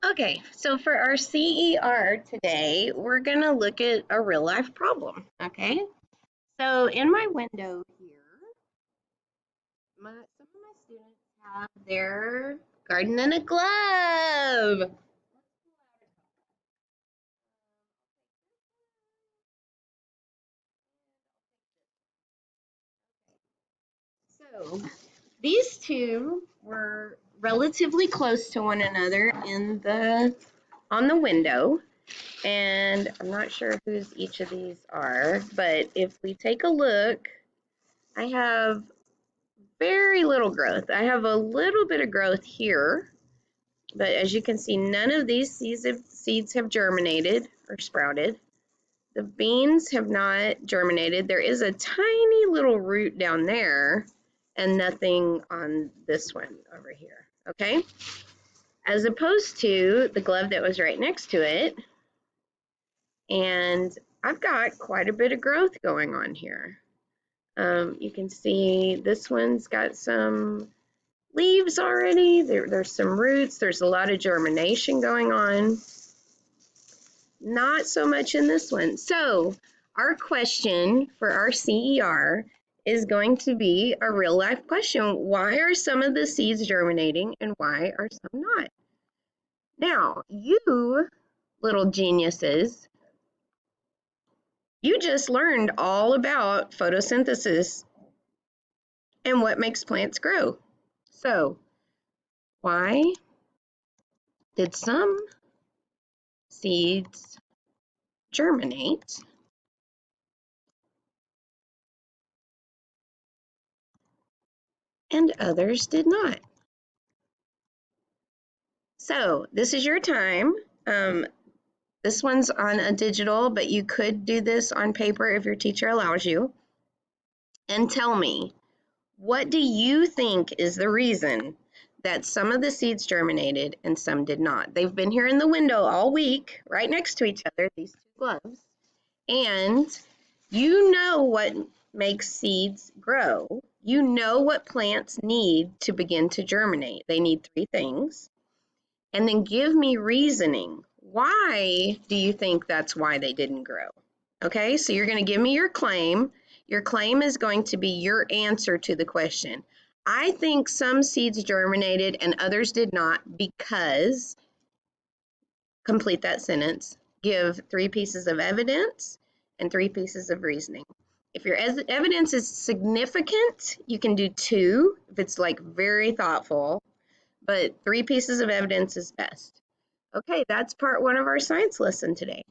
Okay, so for our CER today, we're going to look at a real life problem. Okay, so in my window here, some of my students have their garden in a glove. So these two were relatively close to one another on the window. And I'm not sure whose each of these are, but if we take a look, I have very little growth. I have a little bit of growth here, but as you can see, none of these seeds have germinated or sprouted. The beans have not germinated. There is a tiny little root down there and nothing on this one over here, okay? As opposed to the glove that was right next to it, and I've got quite a bit of growth going on here. You can see this one's got some leaves already. There's some roots. There's a lot of germination going on. Not so much in this one. So our question for our CER is going to be a real life question. Why are some of the seeds germinating and why are some not? Now, you little geniuses, you just learned all about photosynthesis and what makes plants grow. So why did some seeds germinate and others did not? So this is your time. This one's on a digital, but you could do this on paper if your teacher allows you. And tell me, what do you think is the reason that some of the seeds germinated and some did not? They've been here in the window all week, right next to each other, these two gloves. And you know what makes seeds grow. You know what plants need to begin to germinate. They need three things. And then give me reasoning. Why do you think that's why they didn't grow? Okay, so you're going to give me your claim. Your claim is going to be your answer to the question. I think some seeds germinated and others did not because, complete that sentence, give three pieces of evidence and three pieces of reasoning. If your evidence is significant, you can do two if it's like very thoughtful, but three pieces of evidence is best. Okay, that's part one of our science lesson today.